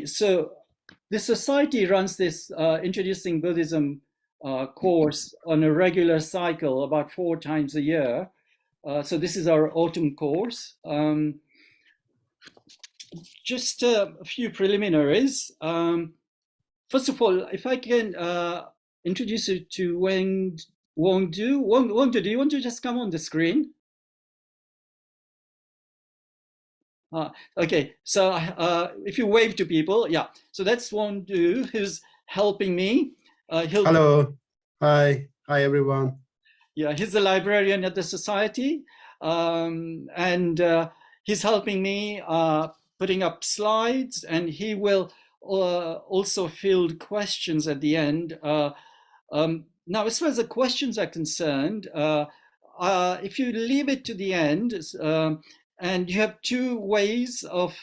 So the society runs this Introducing Buddhism course on a regular cycle about 4 times a year. So this is our autumn course. Just a few preliminaries. First of all, if I can introduce you to Wong Du. Wong Du, do you want to just come on the screen? Okay, so if you wave to people, yeah. So that's Wong Du who's helping me. He'll Hello. Hi, everyone. Yeah, he's the librarian at the society, and he's helping me putting up slides, and he will also field questions at the end. Now, as far as the questions are concerned, if you leave it to the end, and you have two ways of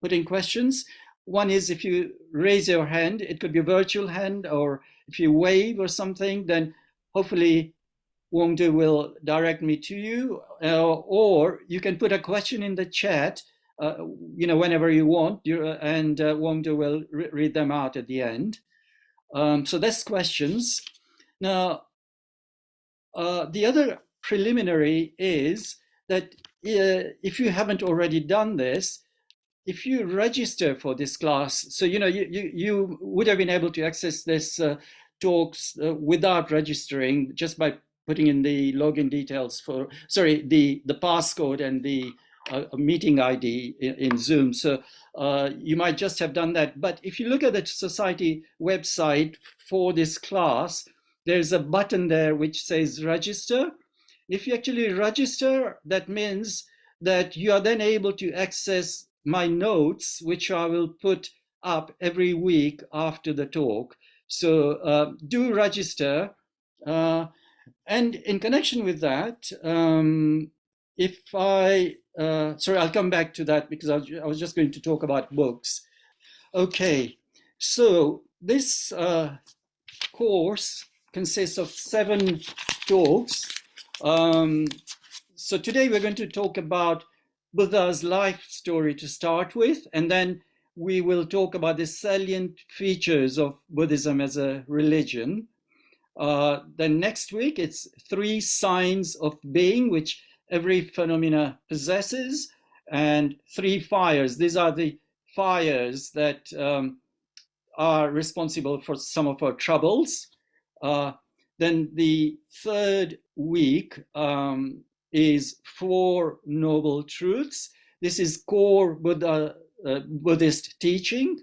putting questions. One is if you raise your hand, it could be a virtual hand, or if you wave or something, then hopefully Wong Du will direct me to you, or you can put a question in the chat, whenever you want, and Wong Du will read them out at the end. So that's questions. Now, the other preliminary is that if you haven't already done this, if you register for this class, so you would have been able to access this talks without registering, just by putting in the login details the passcode and the meeting ID in Zoom. So you might just have done that. But if you look at the society website for this class, there's a button there which says register. If you actually register, that means that you are then able to access my notes, which I will put up every week after the talk. So do register. And in connection with that, I'll come back to that because I was just going to talk about books. Okay, so this course consists of 7 talks. So today we're going to talk about Buddha's life story to start with, and then we will talk about the salient features of Buddhism as a religion. Then next week, it's 3 signs of being, which every phenomena possesses, and 3 fires. These are the fires that are responsible for some of our troubles. Then the 3rd week is 4 noble truths. This is core Buddhist teaching.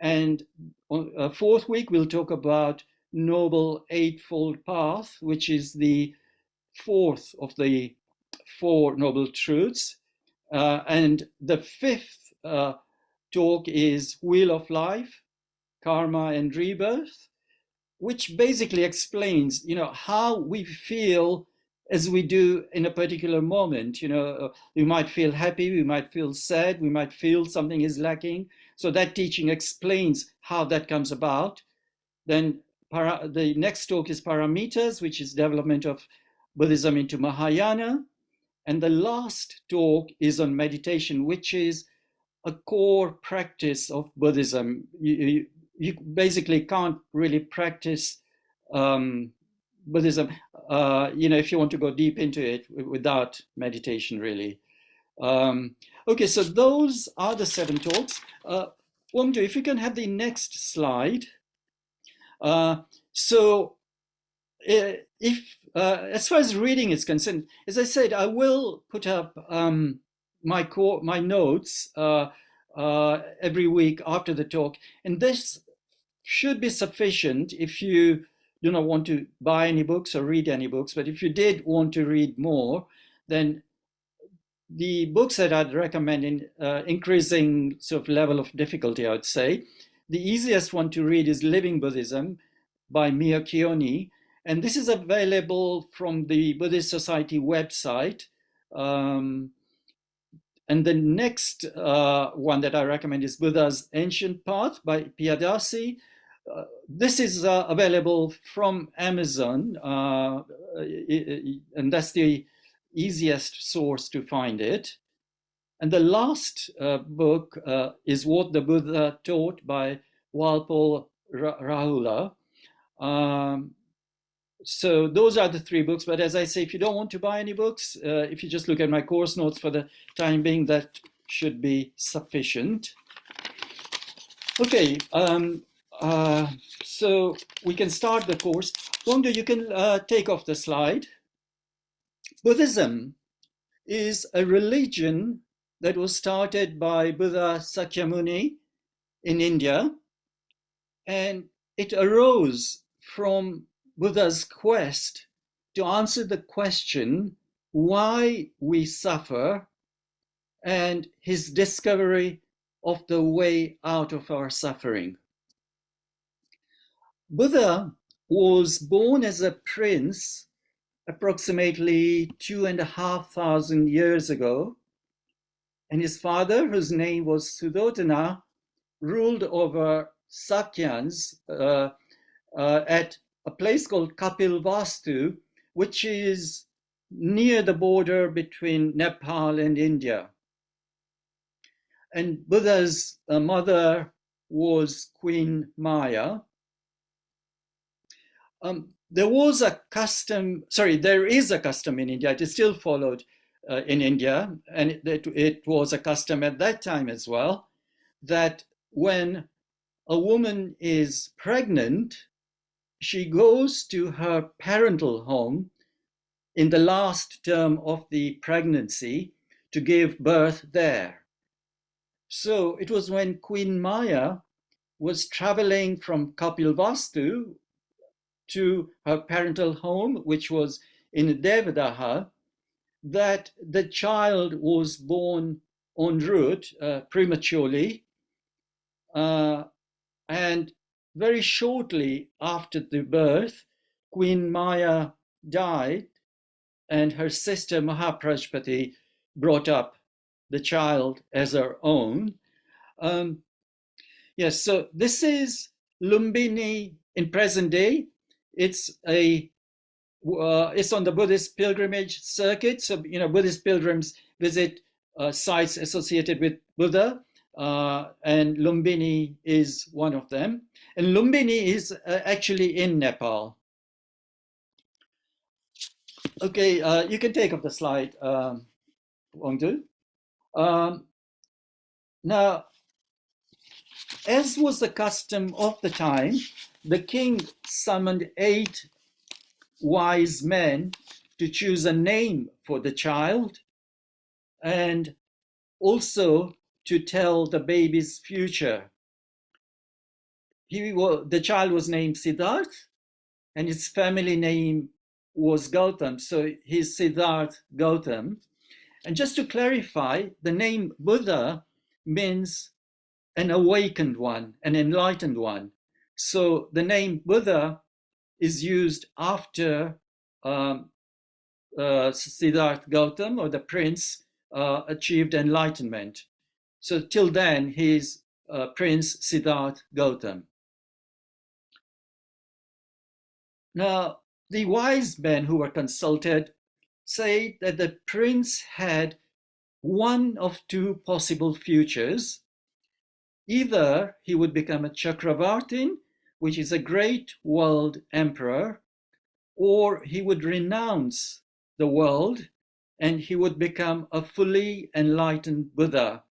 And on 4th week, we'll talk about Noble Eightfold Path, which is the 4th of the 4 noble truths. And the 5th talk is Wheel of Life, Karma and Rebirth, which basically explains, how we feel as we do in a particular moment. We might feel happy, we might feel sad, we might feel something is lacking. So that teaching explains how that comes about. Then the next talk is Paramitas, which is development of Buddhism into Mahayana. And the last talk is on meditation, which is a core practice of Buddhism. You basically can't really practice Buddhism, if you want to go deep into it without meditation, really. Okay, so those are the 7 talks. Wong Du, if you can have the next slide. So if as far as reading is concerned, as I said, I will put up my notes every week after the talk, and this should be sufficient if you do not want to buy any books or read any books. But if you did want to read more, then the books that I'd recommend in increasing sort of level of difficulty, I would say, the easiest one to read is Living Buddhism by Mio Kioni. And this is available from the Buddhist Society website. And the next one that I recommend is Buddha's Ancient Path by Piyadasi. This is available from Amazon, and that's the easiest source to find it. And the last book is What the Buddha Taught by Walpole Rahula. So those are the three books. But as I say, if you don't want to buy any books, if you just look at my course notes for the time being, that should be sufficient. Okay, so we can start the course. Wongdo, you can take off the slide. Buddhism is a religion that was started by Buddha Sakyamuni in India, and it arose from Buddha's quest to answer the question why we suffer and his discovery of the way out of our suffering. Buddha was born as a prince approximately 2,500 years ago, and his father, whose name was Suddhodana, ruled over Sakyans at a place called Kapilvastu, which is near the border between Nepal and India. And Buddha's mother was Queen Maya. There is a custom in India, it is still followed in India, and it was a custom at that time as well, that when a woman is pregnant, she goes to her parental home in the last term of the pregnancy to give birth there. So it was when Queen Maya was traveling from Kapilvastu to her parental home, which was in Devadaha, that the child was born en route prematurely. And very shortly after the birth, Queen Maya died, and her sister Mahaprajapati brought up the child as her own. Yes, so this is Lumbini in present day. It's on the Buddhist pilgrimage circuit. So, Buddhist pilgrims visit sites associated with Buddha, and Lumbini is one of them. And Lumbini is actually in Nepal. Okay, you can take off the slide, Wongdu. Now, as was the custom of the time, the king summoned 8 wise men to choose a name for the child and also to tell the baby's future. The child was named Siddharth, and his family name was Gautam, so he's Siddharth Gautam. And just to clarify, the name Buddha means an awakened one, an enlightened one. So the name Buddha is used after Siddharth Gautam, or the prince, achieved enlightenment. So till then, he's Prince Siddharth Gautam. Now, the wise men who were consulted say that the prince had one of 2 possible futures. Either he would become a Chakravartin, which is a great world emperor, or he would renounce the world and he would become a fully enlightened Buddha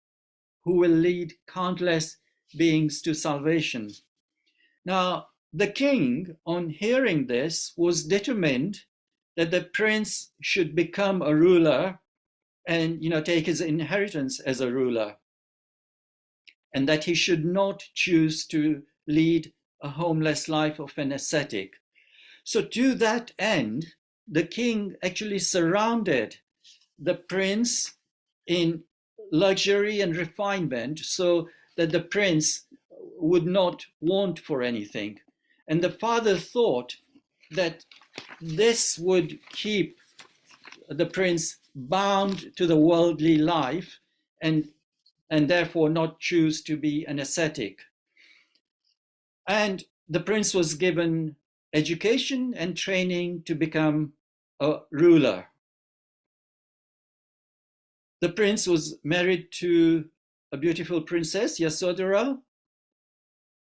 who will lead countless beings to salvation. Now, the king, on hearing this, was determined that the prince should become a ruler and take his inheritance as a ruler, and that he should not choose to lead a homeless life of an ascetic. So to that end, the king actually surrounded the prince in luxury and refinement so that the prince would not want for anything. And the father thought that this would keep the prince bound to the worldly life and therefore not choose to be an ascetic. And the prince was given education and training to become a ruler. The prince was married to a beautiful princess, Yasodhara.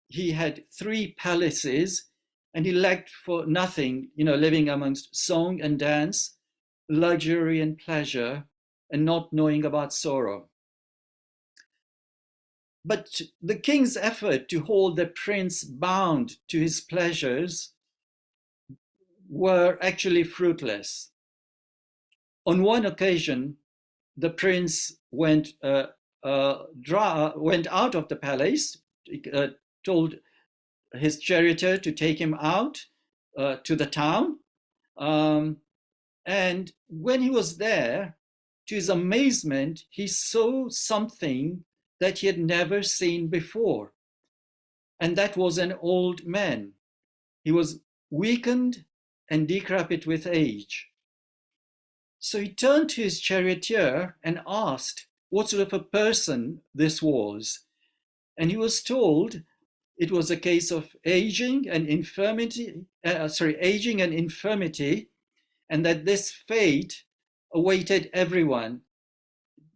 He had 3 palaces, and he lacked for nothing, living amongst song and dance, luxury and pleasure, and not knowing about sorrow. But the king's effort to hold the prince bound to his pleasures were actually fruitless. On one occasion, the prince went out of the palace, told his charioteer to take him out to the town. And when he was there, to his amazement, he saw something that he had never seen before. And that was an old man. He was weakened and decrepit with age. So he turned to his charioteer and asked what sort of a person this was. And he was told it was a case of aging and infirmity, and that this fate awaited everyone.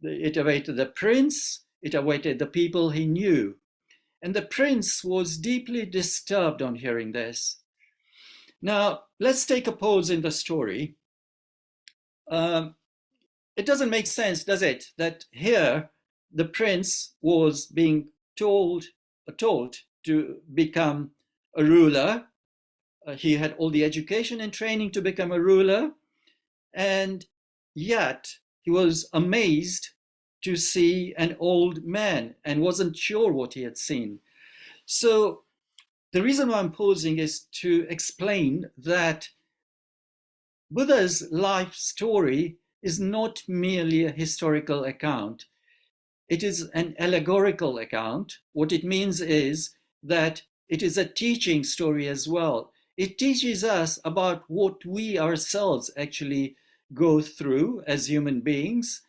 It awaited the prince, it awaited the people he knew. And the prince was deeply disturbed on hearing this. Now, let's take a pause in the story. It doesn't make sense, does it, that here the prince was being told to become a ruler. He had all the education and training to become a ruler, and yet he was amazed to see an old man and wasn't sure what he had seen. So the reason why I'm pausing is to explain that Buddha's life story is not merely a historical account. It is an allegorical account. What it means is that it is a teaching story as well. It teaches us about what we ourselves actually go through as human beings.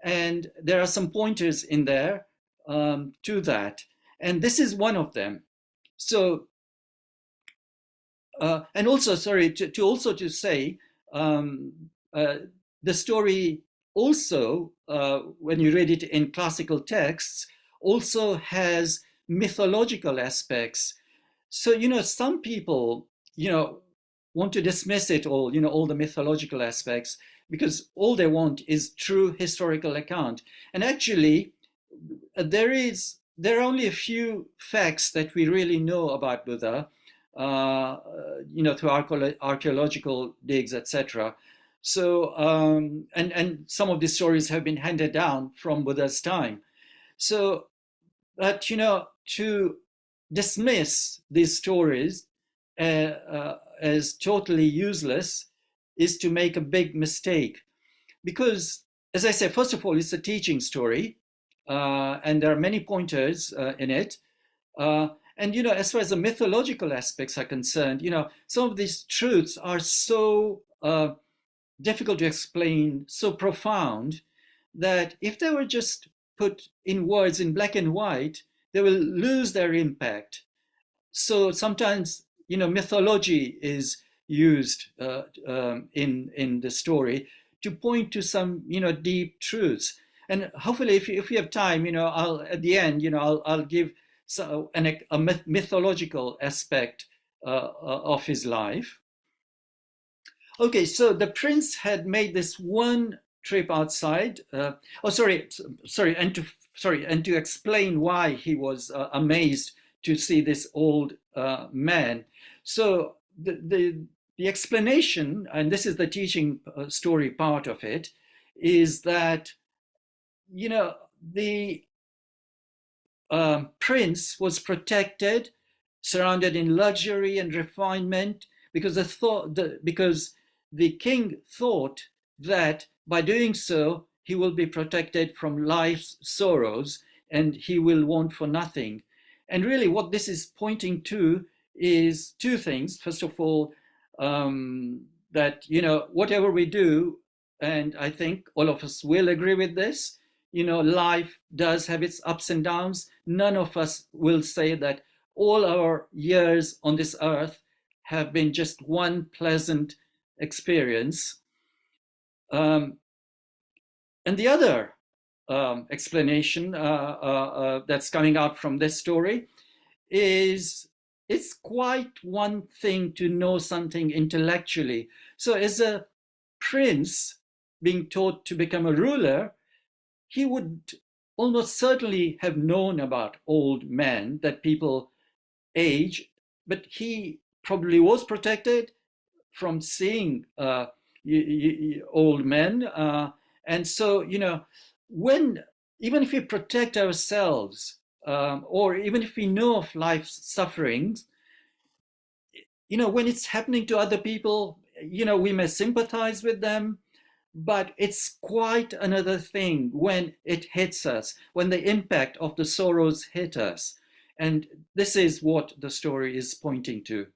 And there are some pointers in there to that. And this is one of them. So, and also, sorry, to say, the story also, when you read it in classical texts, also has mythological aspects. So, some people, want to dismiss it all, all the mythological aspects, because all they want is true historical account. And actually, there are only a few facts that we really know about Buddha, through archaeological digs, etc. So, and some of these stories have been handed down from Buddha's time. So, but, to dismiss these stories as totally useless is to make a big mistake. Because, as I said, first of all, it's a teaching story, and there are many pointers in it. And, as far as the mythological aspects are concerned, some of these truths are so difficult to explain, so profound, that if they were just put in words in black and white, they will lose their impact. So sometimes, mythology is used in the story to point to some, deep truths. And hopefully, if you have time, I'll at the end, I'll give a mythological aspect of his life. Okay, so the prince had made this one trip outside. And to explain why he was amazed to see this old man. So the explanation, and this is the teaching story part of it, is that the prince was protected, surrounded in luxury and refinement, because the king thought that by doing so, he will be protected from life's sorrows and he will want for nothing. And really what this is pointing to is two things. First of all, that, whatever we do, and I think all of us will agree with this, life does have its ups and downs. None of us will say that all our years on this earth have been just one pleasant experience. And the other explanation that's coming out from this story is it's quite one thing to know something intellectually. So as a prince being taught to become a ruler, he would almost certainly have known about old men, that people age, but he probably was protected from seeing old men. And so, when, even if we protect ourselves, or even if we know of life's sufferings, when it's happening to other people, we may sympathize with them, but it's quite another thing when it hits us, when the impact of the sorrows hit us. And this is what the story is pointing to.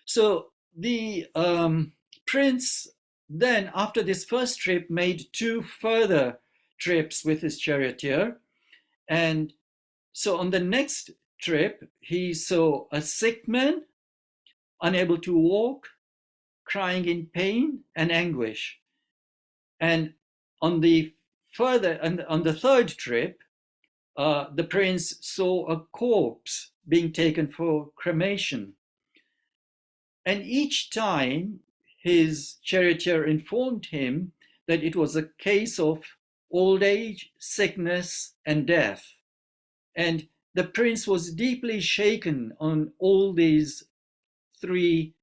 So the prince then, after this first trip, made two further trips with his charioteer. And so on the next trip, he saw a sick man, unable to walk, crying in pain and anguish. And on the third trip, the prince saw a corpse being taken for cremation. And each time his charioteer informed him that it was a case of old age, sickness, and death. And the prince was deeply shaken on all these three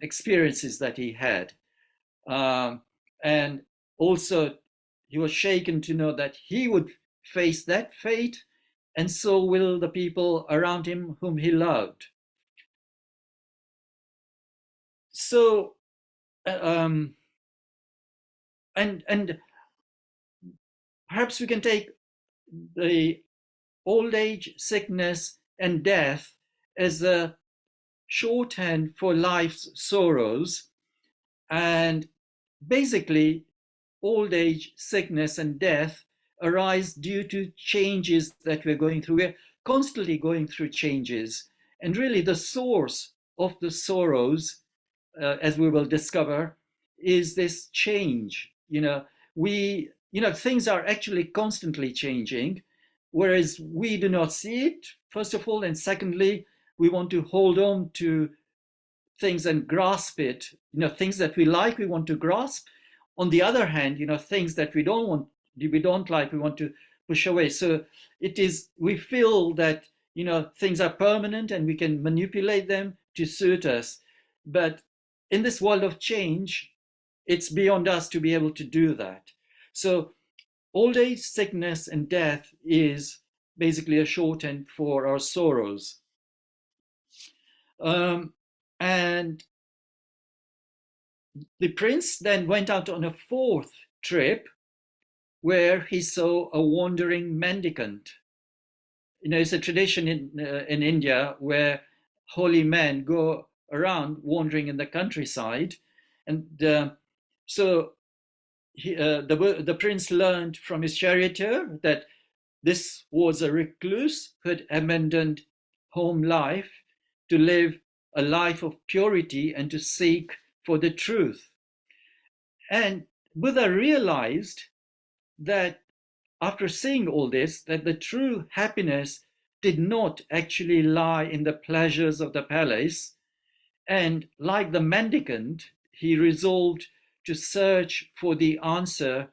experiences that he had. And also, he was shaken to know that he would face that fate, and so will the people around him whom he loved. So, and perhaps we can take the old age, sickness, and death as a shorthand for life's sorrows. And basically, old age, sickness, and death arise due to changes that we're going through. We're constantly going through changes. And really, the source of the sorrows, as we will discover, is this change. Things are actually constantly changing, whereas we do not see it, first of all, and secondly, we want to hold on to things and grasp it. Things that we like, we want to grasp. On the other hand, things that we don't like, we want to push away. So we feel that things are permanent and we can manipulate them to suit us. But in this world of change, it's beyond us to be able to do that. So old age, sickness, and death is basically a shorthand for our sorrows. And the prince then went out on a fourth trip where he saw a wandering mendicant. It's a tradition in India where holy men go around wandering in the countryside. And so the prince learned from his charioteer that this was a recluse who had abandoned home life to live a life of purity and to seek for the truth. And Buddha realized that after seeing all this, that the true happiness did not actually lie in the pleasures of the palace. And like the mendicant, he resolved to search for the answer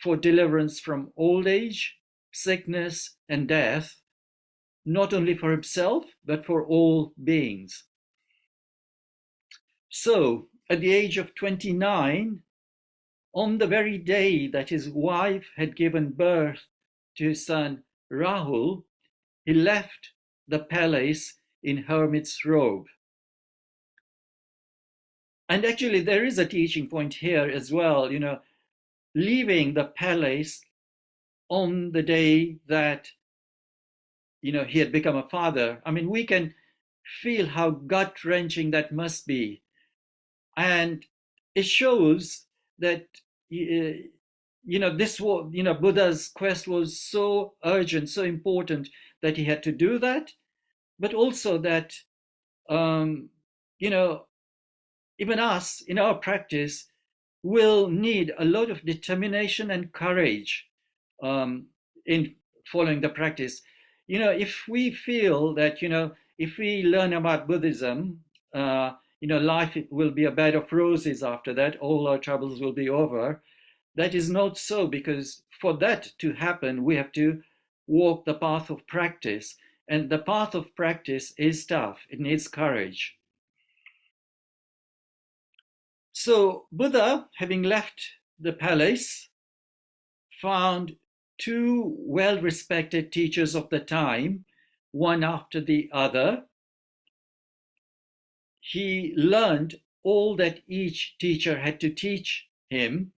for deliverance from old age, sickness, and death, not only for himself, but for all beings. So, at the age of 29, on the very day that his wife had given birth to his son Rahul, he left the palace in hermit's robe. And actually, there is a teaching point here as well, leaving the palace on the day that, he had become a father. I mean, we can feel how gut-wrenching that must be. And it shows that, this was, Buddha's quest was so urgent, so important that he had to do that, but also that, even us in our practice, will need a lot of determination and courage in following the practice. If we feel that, if we learn about Buddhism, life will be a bed of roses after that, all our troubles will be over. That is not so, because for that to happen, we have to walk the path of practice. And the path of practice is tough, it needs courage. So Buddha, having left the palace, found two well-respected teachers of the time, one after the other. He learned all that each teacher had to teach him,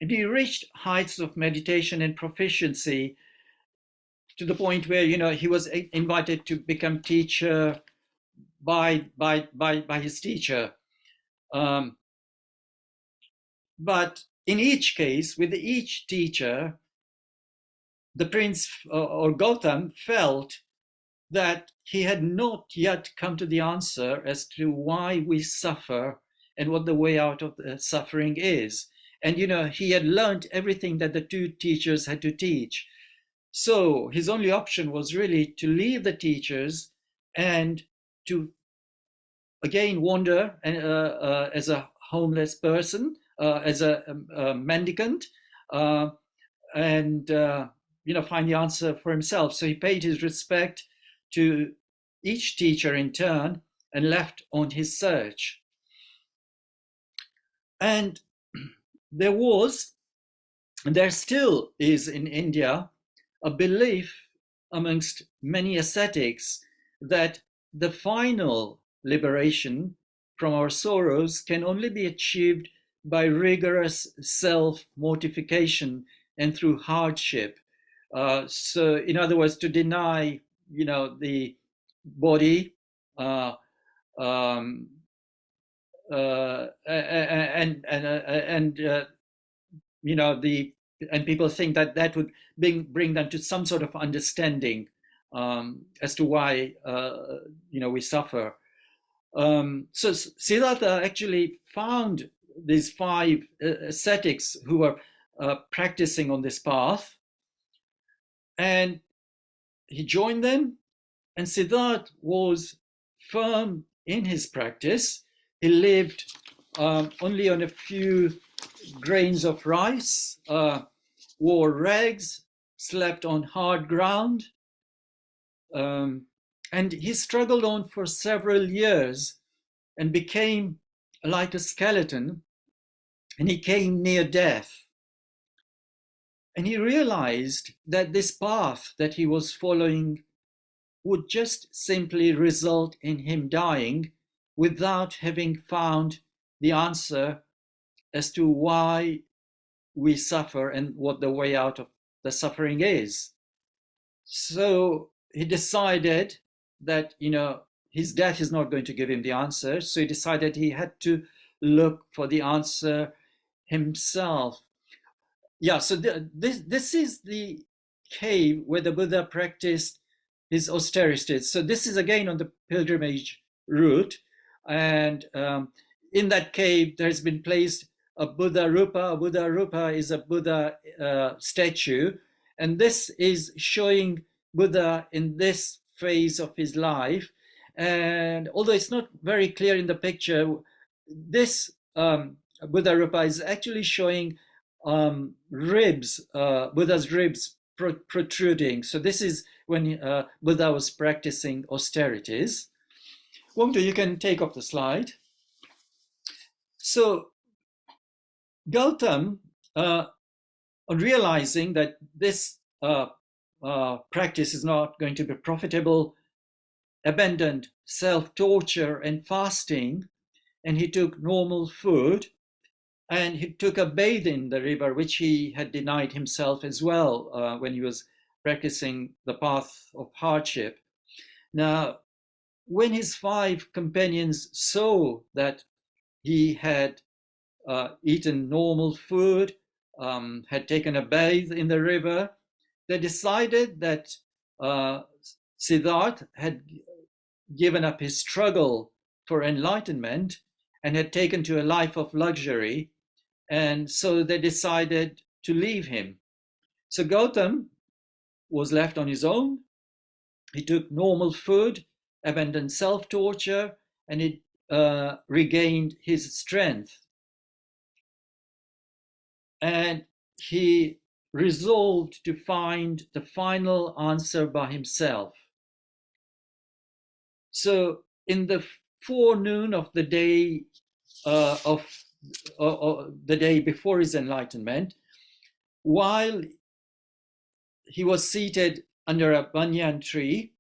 and he reached heights of meditation and proficiency to the point where, he was invited to become teacher by his teacher. But in each case, with each teacher, the prince or Gautam felt that he had not yet come to the answer as to why we suffer and what the way out of the suffering is. And, he had learned everything that the two teachers had to teach. So his only option was really to leave the teachers and to again wander as a homeless person, as a mendicant, and find the answer for himself. So he paid his respect to each teacher in turn and left on his search. And there still is in India a belief amongst many ascetics that the final liberation from our sorrows can only be achieved by rigorous self-mortification and through hardship. So in other words, to deny, the body and people think that would bring them to some sort of understanding as to why we suffer. So Siddhartha actually found these 5 ascetics who were practicing on this path, and he joined them. And Siddhartha was firm in his practice. He lived only on a few grains of rice, wore rags, slept on hard ground, and he struggled on for several years and became like a skeleton, and he came near death. And he realized that this path that he was following would just simply result in him dying without having found the answer as to why we suffer and what the way out of the suffering is. So he decided that, his death is not going to give him the answer. So he decided he had to look for the answer himself. Yeah, so this is the cave where the Buddha practiced his austerities. So this is again on the pilgrimage route. And in that cave, there's been placed a Buddha Rupa. A Buddha Rupa is a Buddha statue. And this is showing Buddha in this phase of his life. And although it's not very clear in the picture, this Buddha Rupa is actually showing ribs, Buddha's ribs protruding. So this is when Buddha was practicing austerities. Wongdo, you can take off the slide. So Gautam, realizing that this practice is not going to be profitable, abandoned self-torture and fasting, and he took normal food, and he took a bathe in the river, which he had denied himself as well when he was practicing the path of hardship. Now, when his 5 companions saw that he had eaten normal food, had taken a bathe in the river, they decided that Siddhartha had given up his struggle for enlightenment and had taken to a life of luxury, And so they decided to leave him. So Gautam was left on his own. He took normal food, abandoned self-torture, and he regained his strength. And he resolved to find the final answer by himself. So in the forenoon of the day the day before his enlightenment, while he was seated under a banyan tree,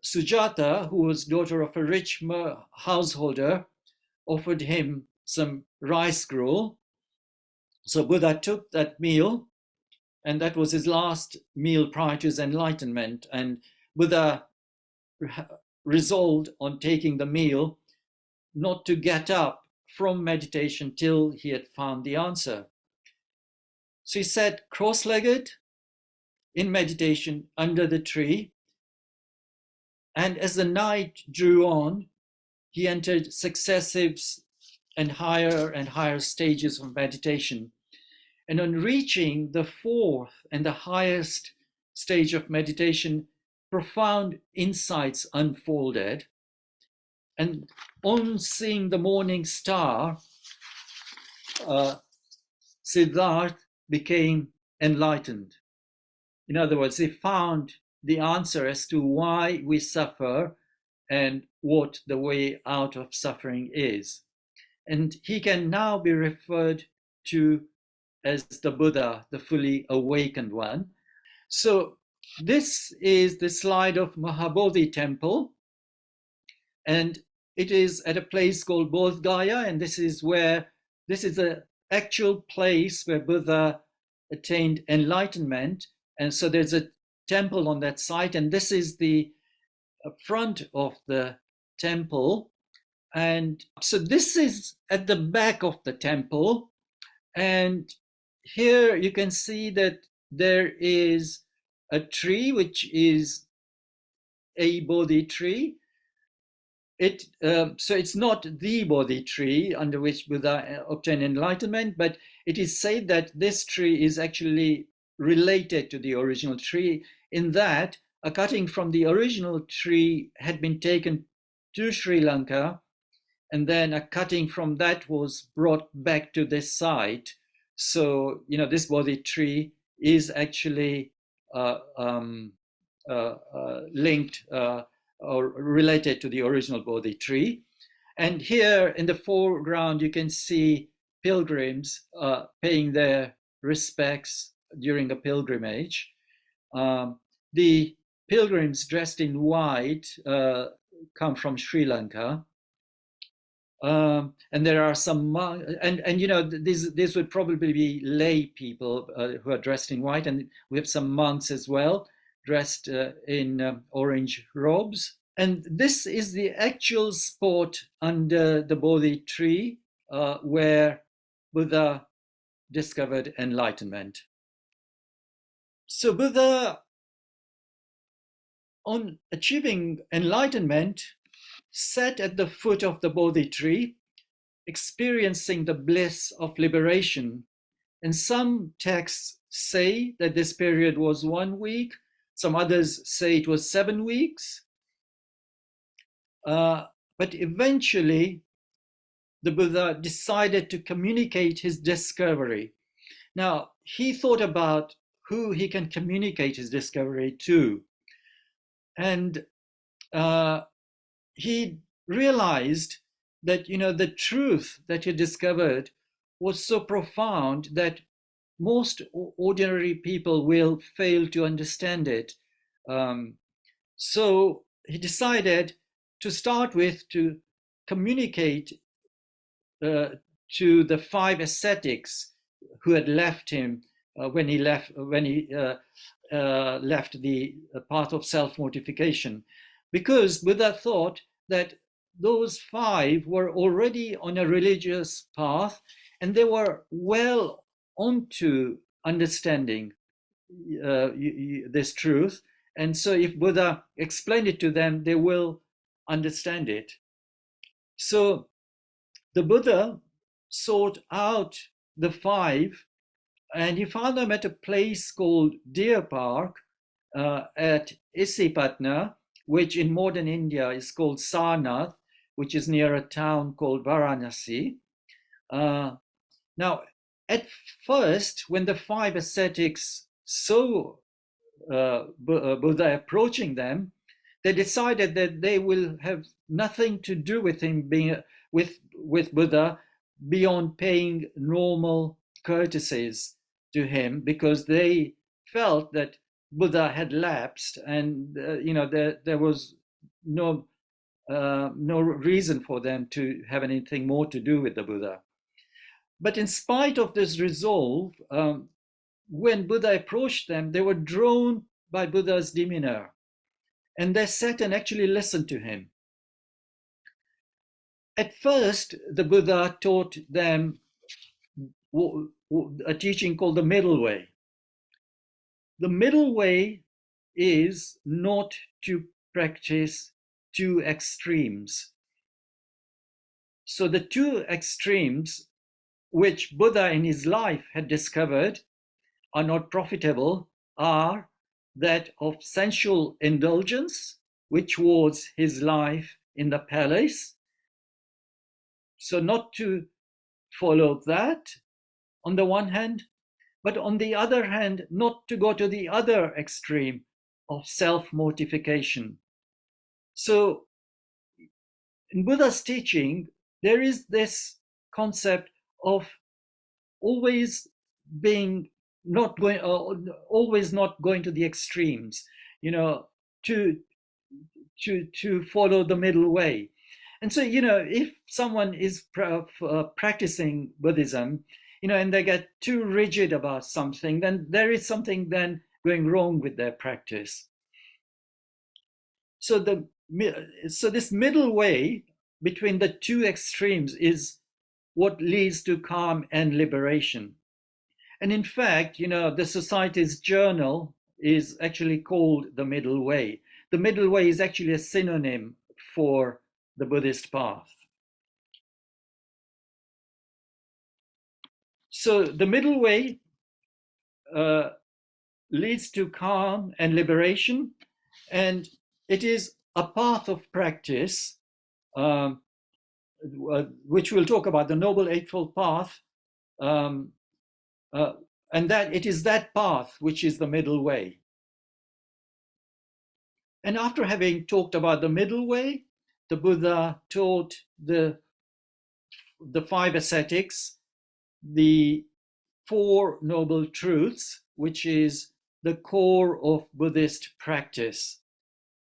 Sujata, who was daughter of a rich householder, offered him some rice gruel. So Buddha took that meal, and that was his last meal prior to his enlightenment. And Buddha resolved on taking the meal, not to get up from meditation till he had found the answer. So he sat cross-legged in meditation under the tree. And as the night drew on, he entered successive and higher stages of meditation. And on reaching the fourth and the highest stage of meditation, profound insights unfolded. And on seeing the morning star, Siddhartha became enlightened. In other words, he found the answer as to why we suffer and what the way out of suffering is. And he can now be referred to as the Buddha, the fully awakened one. So this is the slide of Mahabodhi temple, and it is at a place called Bodh Gaya, and this is the actual place where Buddha attained enlightenment. And so there's a temple on that site, and this is the front of the temple. And so this is at the back of the temple, and here you can see that there is a tree which is a Bodhi tree. So it's not the Bodhi tree under which Buddha obtained enlightenment, but it is said that this tree is actually related to the original tree, in that a cutting from the original tree had been taken to Sri Lanka, and then a cutting from that was brought back to this site. So, this Bodhi tree is actually linked or related to the original Bodhi tree. And here in the foreground, you can see pilgrims paying their respects during the pilgrimage. The pilgrims dressed in white come from Sri Lanka. And there are some monks, and these would probably be lay people who are dressed in white, and we have some monks as well, dressed in orange robes. And this is the actual spot under the Bodhi tree where Buddha discovered enlightenment. So Buddha, on achieving enlightenment, sat at the foot of the Bodhi tree, experiencing the bliss of liberation. And some texts say that this period was 1 week. Some others say it was 7 weeks. But eventually, the Buddha decided to communicate his discovery. Now, he thought about who he can communicate his discovery to. And he realized that, the truth that he discovered was so profound that most ordinary people will fail to understand it. So he decided to start with to communicate to the 5 ascetics who had left him when he left the path of self-mortification, because Buddha thought that those 5 were already on a religious path and they were well onto understanding this truth. And so if Buddha explained it to them, they will understand it. So the Buddha sought out the five, and he found them at a place called Deer Park at Isipatna, which in modern India is called Sarnath, which is near a town called Varanasi. Now, at first, when the five ascetics saw Buddha approaching them, they decided that they will have nothing to do with him being with Buddha beyond paying normal courtesies to him, because they felt that Buddha had lapsed, and there was no reason for them to have anything more to do with the Buddha. But in spite of this resolve, when Buddha approached them, they were drawn by Buddha's demeanor, and they sat and actually listened to him. At first, the Buddha taught them a teaching called the middle way. The middle way is not to practice two extremes. So the two extremes which Buddha in his life had discovered are not profitable are that of sensual indulgence, which was his life in the palace. So not to follow that on the one hand, but on the other hand, not to go to the other extreme of self-mortification. So in Buddha's teaching, there is this concept of always being not going, always not going to the extremes, to follow the middle way. And so, if someone is practicing Buddhism, and they get too rigid about something, then there is something then going wrong with their practice. So this middle way between the two extremes is what leads to calm and liberation. And in fact, the Society's journal is actually called the Middle Way. The Middle Way is actually a synonym for the Buddhist path. So the middle way leads to calm and liberation, and it is a path of practice, which we'll talk about, the Noble Eightfold Path, and that it is that path which is the middle way. And after having talked about the middle way, the Buddha taught the five ascetics the Four Noble Truths, which is the core of Buddhist practice,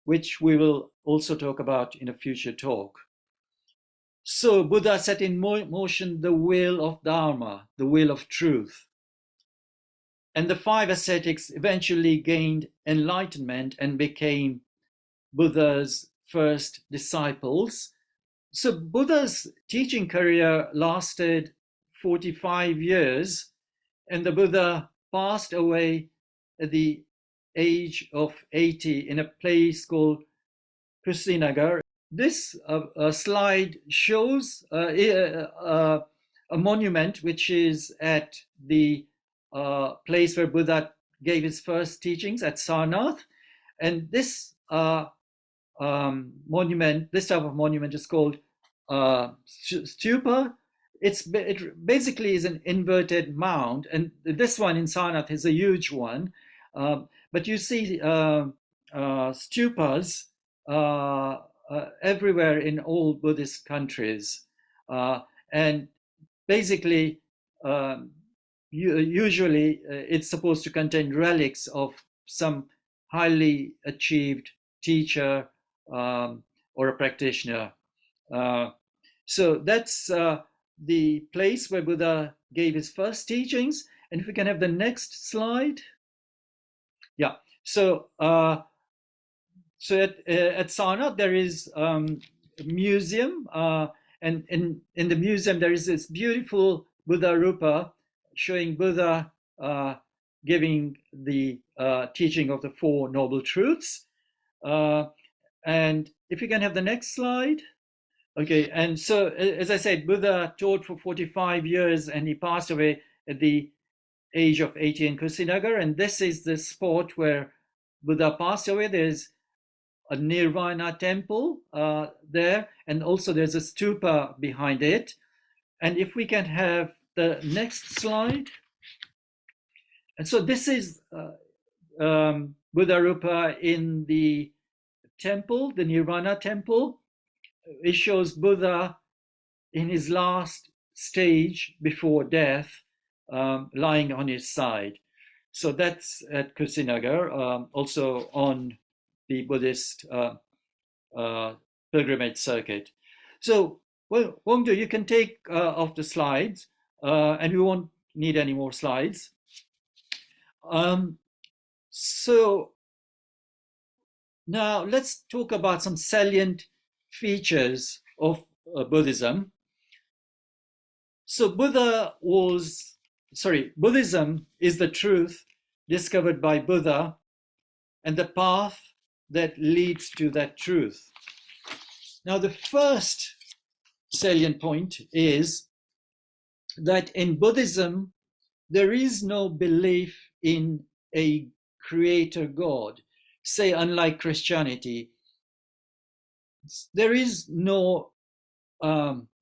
which we will also talk about in a future talk. So Buddha set in motion the wheel of Dharma, the wheel of truth. And the five ascetics eventually gained enlightenment and became Buddha's first disciples. So Buddha's teaching career lasted 45 years, and the Buddha passed away at the age of 80 in a place called Kusinagar. This slide shows a monument which is at the place where Buddha gave his first teachings at Sarnath. And this monument, this type of monument is called stupa. It basically is an inverted mound, and this one in Sarnath is a huge one. But you see stupas everywhere in all Buddhist countries, and basically, usually it's supposed to contain relics of some highly achieved teacher or a practitioner. So that's the place where Buddha gave his first teachings. And if we can have the next slide. Yeah, so at Sarnath there is a museum, and in the museum there is this beautiful Buddha Rupa showing Buddha giving the teaching of the Four Noble Truths. And if you can have the next slide. Okay, and so as I said, Buddha taught for 45 years and he passed away at the age of 80 in Kusinagar. And this is the spot where Buddha passed away. There's a Nirvana temple there, and also there's a stupa behind it. And if we can have the next slide. And so this is Buddha Rupa in the temple, the Nirvana temple. It shows Buddha in his last stage before death, lying on his side. So that's at Kusinagar, also on the Buddhist pilgrimage circuit. So, well, Wongdu, you can take off the slides, and we won't need any more slides. So now let's talk about some salient features of Buddhism. So Buddhism is the truth discovered by Buddha and the path that leads to that truth. Now, the first salient point is that in Buddhism, there is no belief in a creator God. Say, unlike Christianity, there is no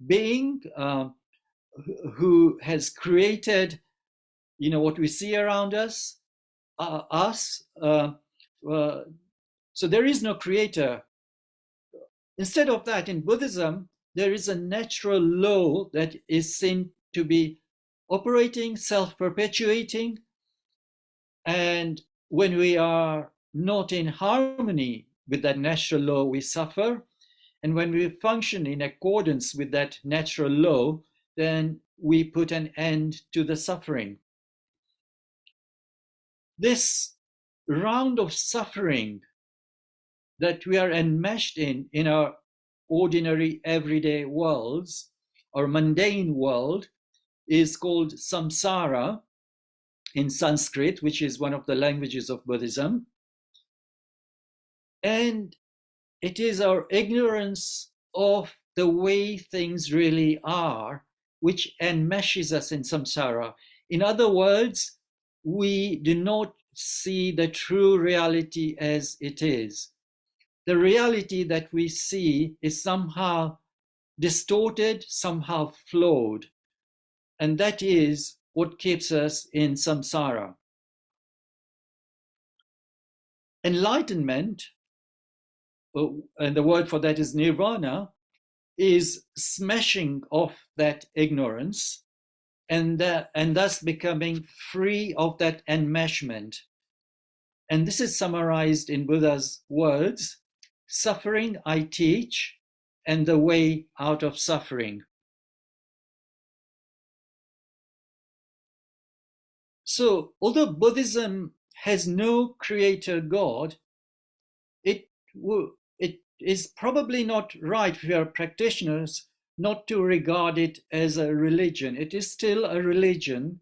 being who has created, what we see around us. So there is no creator. Instead of that, in Buddhism, there is a natural law that is seen to be operating, self-perpetuating. And when we are not in harmony with that natural law, we suffer. And when we function in accordance with that natural law, then we put an end to the suffering. This round of suffering that we are enmeshed in our ordinary everyday worlds, or mundane world, is called samsara in Sanskrit, which is one of the languages of Buddhism. And it is our ignorance of the way things really are which enmeshes us in samsara. In other words, we do not see the true reality as it is. The reality that we see is somehow distorted, somehow flawed. And that is what keeps us in samsara. Enlightenment, and the word for that is nirvana, is smashing off that ignorance and thus becoming free of that enmeshment. And this is summarized in Buddha's words: suffering I teach, and the way out of suffering. So, although Buddhism has no creator God, it is probably not right for our practitioners not to regard it as a religion. It is still a religion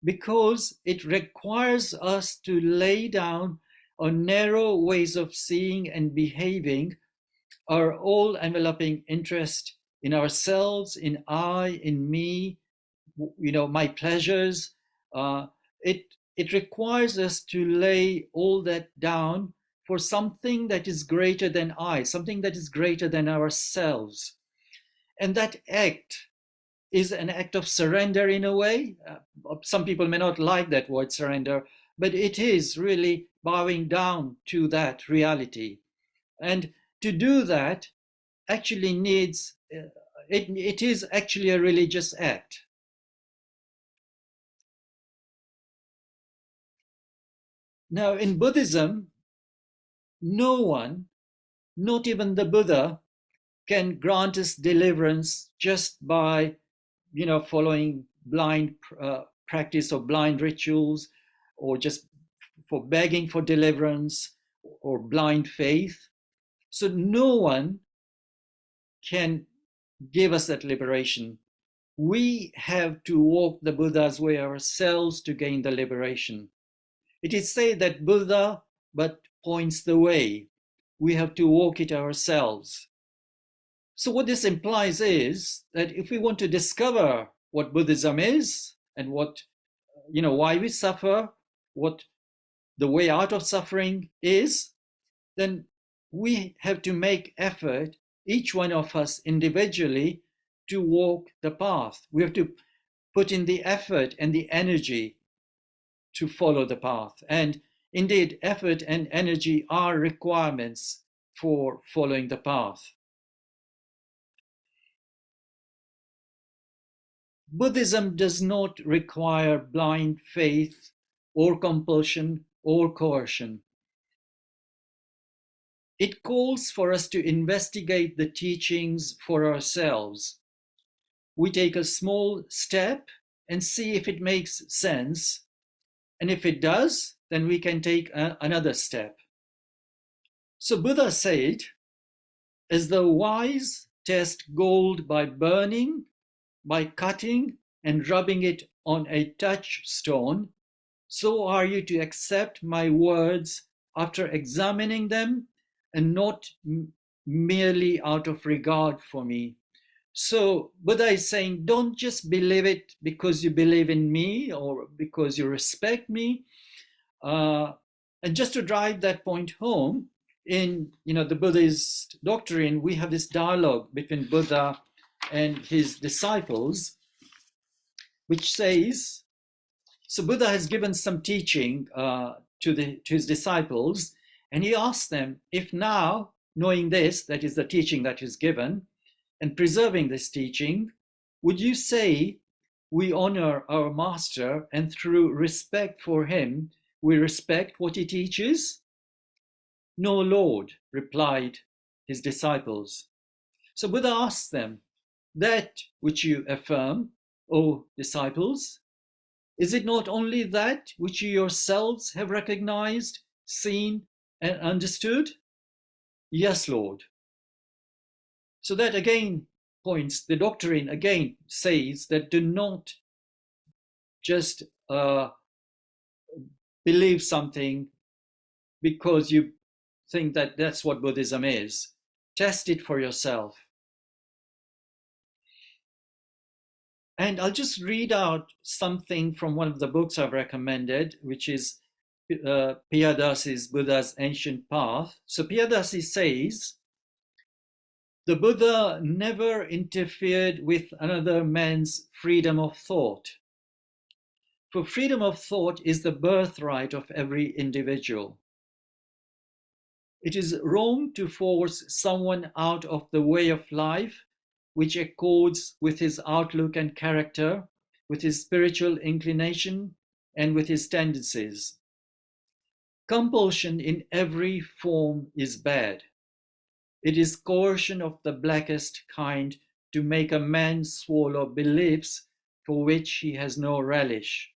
because it requires us to lay down our narrow ways of seeing and behaving, our all-enveloping interest in ourselves, in I, in me, my pleasures. It requires us to lay all that down for something that is greater than I, something that is greater than ourselves. And that act is an act of surrender in a way. Some people may not like that word surrender, but it is really bowing down to that reality. And to do that actually needs, it is actually a religious act. Now, in Buddhism, no one, not even the Buddha, can grant us deliverance just by, following blind practice or blind rituals, or just for begging for deliverance or blind faith. So no one can give us that liberation. We have to walk the Buddha's way ourselves to gain the liberation. It is said that Buddha but points the way. We have to walk it ourselves. So what this implies is that if we want to discover what Buddhism is and what, why we suffer, what the way out of suffering is, then we have to make effort, each one of us individually, to walk the path. We have to put in the effort and the energy to follow the path. And indeed, effort and energy are requirements for following the path. Buddhism does not require blind faith or compulsion or coercion. It calls for us to investigate the teachings for ourselves. We take a small step and see if it makes sense. And if it does, then we can take another step. So Buddha said, as the wise test gold by burning, by cutting and rubbing it on a touchstone, so are you to accept my words after examining them and not merely out of regard for me. So Buddha is saying, don't just believe it because you believe in me or because you respect me. And just to drive that point home, in the Buddhist doctrine, we have this dialogue between Buddha and his disciples, which says, so Buddha has given some teaching to his disciples, and he asks them, if now, knowing this, that is the teaching that is given, and preserving this teaching, would you say we honor our master and through respect for him, we respect what he teaches? No, Lord, replied his disciples. So Buddha asks them, that which you affirm, O disciples, is it not only that which you yourselves have recognized, seen, and understood? Yes, Lord. So that again points, the doctrine again says that do not just believe something because you think that that's what Buddhism is. Test it for yourself. And I'll just read out something from one of the books I've recommended, which is Piyadasi's Buddha's Ancient Path. So Piyadasi says, the Buddha never interfered with another man's freedom of thought. For freedom of thought is the birthright of every individual. It is wrong to force someone out of the way of life which accords with his outlook and character, with his spiritual inclination, and with his tendencies. Compulsion in every form is bad. It is coercion of the blackest kind to make a man swallow beliefs for which he has no relish.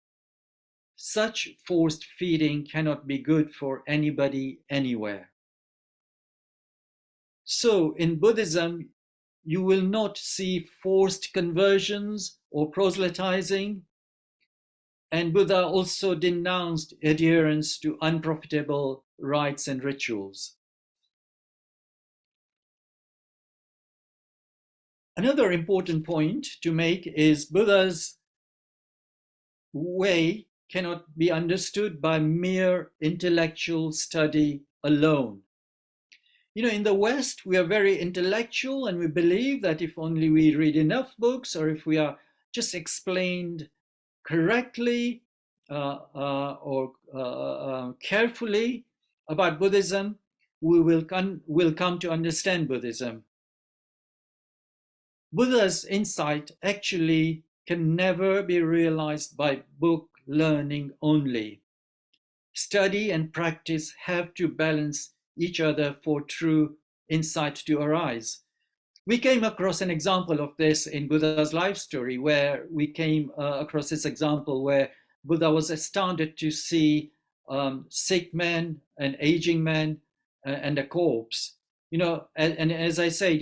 Such forced feeding cannot be good for anybody anywhere. So in Buddhism, you will not see forced conversions or proselytizing. And Buddha also denounced adherence to unprofitable rites and rituals. Another important point to make is Buddha's way cannot be understood by mere intellectual study alone. In the West, we are very intellectual and we believe that if only we read enough books or if we are just explained correctly or carefully about Buddhism, we will come to understand Buddhism. Buddha's insight actually can never be realized by book learning only. Study and practice have to balance each other for true insight to arise. We came across an example of this in Buddha's life story, where we came across this example where Buddha was astounded to see sick men, an aging man, and a corpse. And as I say,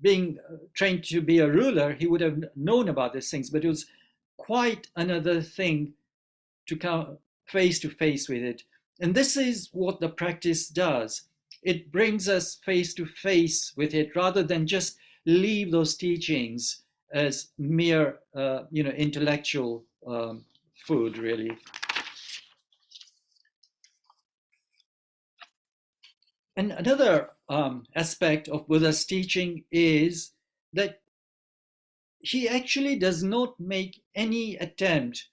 being trained to be a ruler, he would have known about these things, but it was quite another thing to come face to face with it. And this is what the practice does. it brings us face to face with it rather than just leave those teachings as mere, intellectual food, really. And another aspect of Buddha's teaching is that he actually does not make any attempt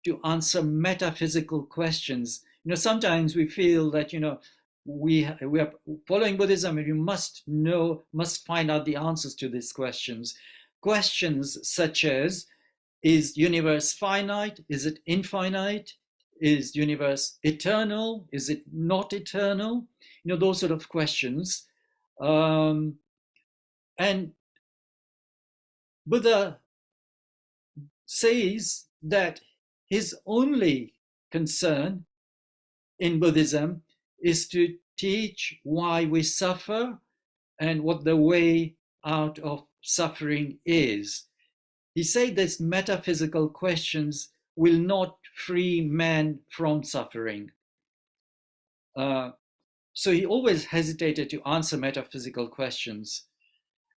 to answer metaphysical questions. Sometimes we feel that, we are following Buddhism and you must find out the answers to these questions. Questions such as, is universe finite? Is it infinite? Is universe eternal? Is it not eternal? Those sort of questions. And Buddha says that his only concern in Buddhism is to teach why we suffer and what the way out of suffering is. He said these metaphysical questions will not free man from suffering. So he always hesitated to answer metaphysical questions.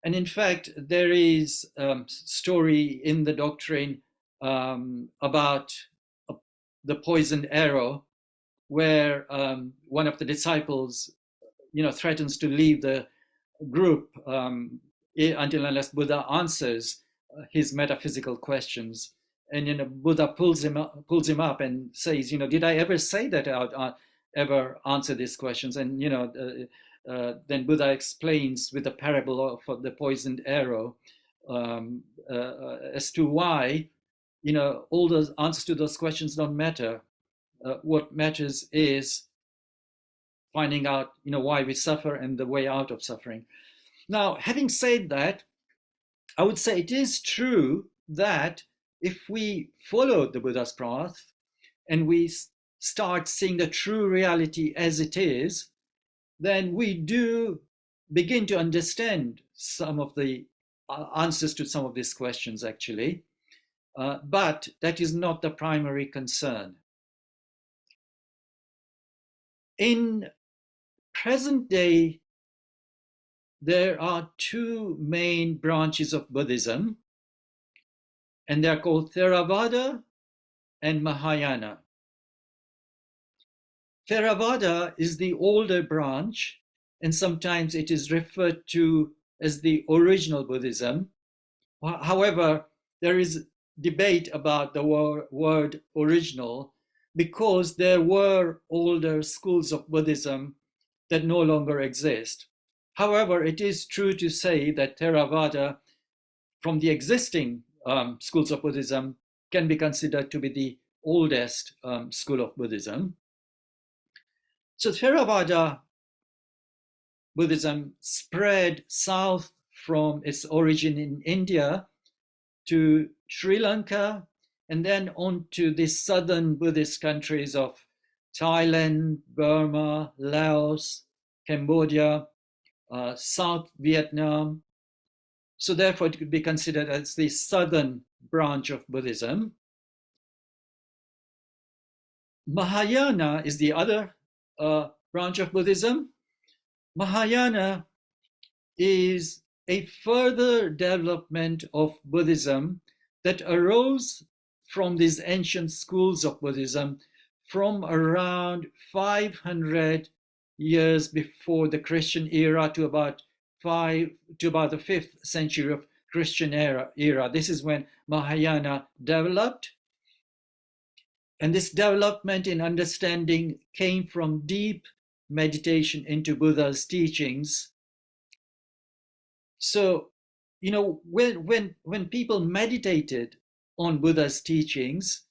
And in fact, there is a story in the doctrine about the poisoned arrow, where one of the disciples, threatens to leave the group until unless Buddha answers his metaphysical questions. And Buddha pulls him up and says, did I ever say that I'd ever answer these questions? And then Buddha explains with the parable of the poisoned arrow as to why all those answers to those questions don't matter. What matters is finding out why we suffer and the way out of suffering. Now, having said that, I would say it is true that if we follow the Buddha's path and we start seeing the true reality as it is, then we do begin to understand some of the answers to some of these questions, actually. But that is not the primary concern. In present day, there are two main branches of Buddhism, and they're called Theravada and Mahayana. Theravada is the older branch, and sometimes it is referred to as the original Buddhism. However, there is debate about the word original, because there were older schools of Buddhism that no longer exist. However, it is true to say that Theravada, from the existing schools of Buddhism, can be considered to be the oldest school of Buddhism. So Theravada Buddhism spread south from its origin in India to Sri Lanka, and then on to the southern Buddhist countries of Thailand, Burma, Laos, Cambodia, South Vietnam. So therefore it could be considered as the southern branch of Buddhism. Mahayana is the other branch of Buddhism. Mahayana is a further development of Buddhism that arose from these ancient schools of Buddhism from around 500 years before the Christian era to about the 5th century of Christian era. This is when Mahayana developed. And this development in understanding came from deep meditation into Buddha's teachings. So, when people meditated on Buddha's teachings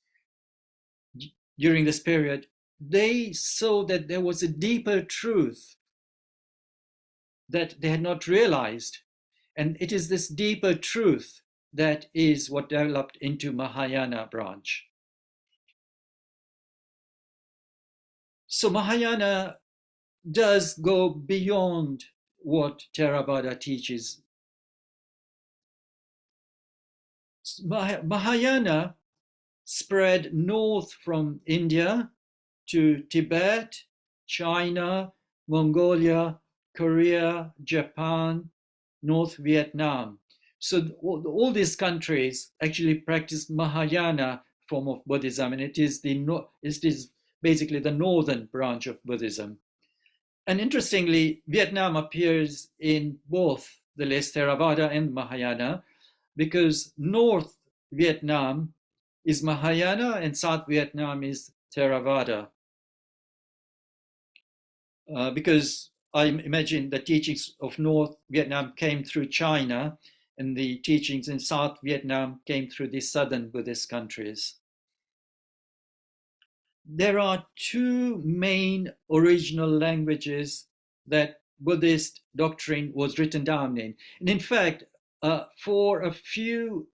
during this period, they saw that there was a deeper truth that they had not realized. And it is this deeper truth that is what developed into Mahayana branch. So Mahayana does go beyond what Theravada teaches. Mahayana spread north from India to Tibet, China, Mongolia, Korea, Japan, North Vietnam. So all these countries actually practice Mahayana form of Buddhism, and it is basically the northern branch of Buddhism. And interestingly, Vietnam appears in both the list Theravada and Mahayana, because North Vietnam is Mahayana and South Vietnam is Theravada. Because I imagine the teachings of North Vietnam came through China, and the teachings in South Vietnam came through the southern Buddhist countries. There are two main original languages that Buddhist doctrine was written down in. And in fact, for a few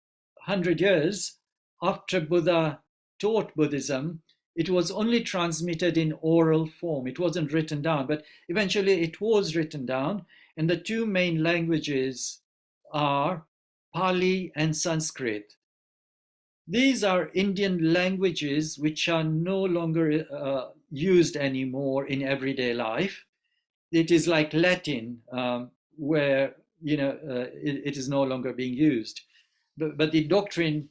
hundred years after Buddha taught Buddhism, it was only transmitted in oral form. It wasn't written down, but eventually it was written down. And the two main languages are Pali and Sanskrit. These are Indian languages which are no longer used anymore in everyday life. It is like Latin, where it is no longer being used. But the doctrine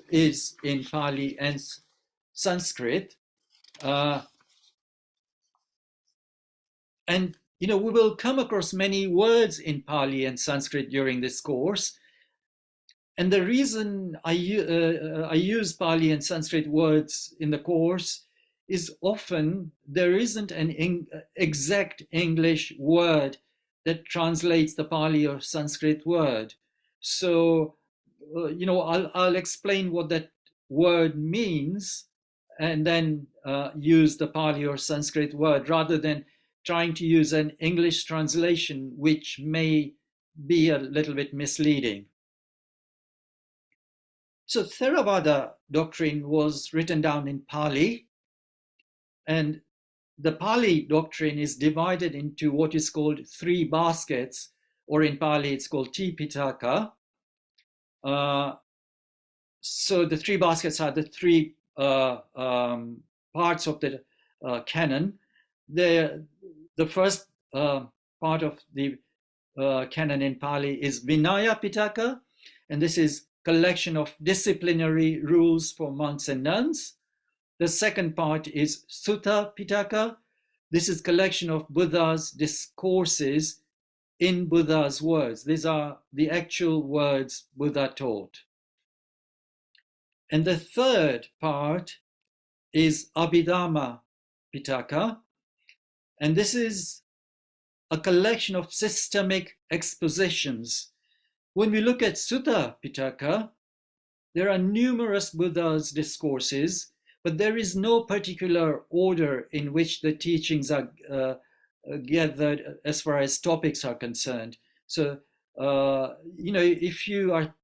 is in Pali and Sanskrit. And we will come across many words in Pali and Sanskrit during this course. And the reason I use Pali and Sanskrit words in the course is often there isn't an exact English word that translates the Pali or Sanskrit word. So, I'll explain what that word means and then use the Pali or Sanskrit word rather than trying to use an English translation, which may be a little bit misleading. So Theravada doctrine was written down in Pali, and the Pali doctrine is divided into what is called three baskets, or in Pali it's called Tipitaka. So the three baskets are the three parts of the canon. The first part of the canon in Pali is Vinaya Pitaka, and this is collection of disciplinary rules for monks and nuns. The second part is Sutta Pitaka. This is collection of Buddha's discourses in Buddha's words. These are the actual words Buddha taught. And the third part is Abhidhamma Pitaka. And this is a collection of systemic expositions. When we look at Sutta Pitaka, there are numerous Buddha's discourses, but there is no particular order in which the teachings are gathered as far as topics are concerned. So, if you are,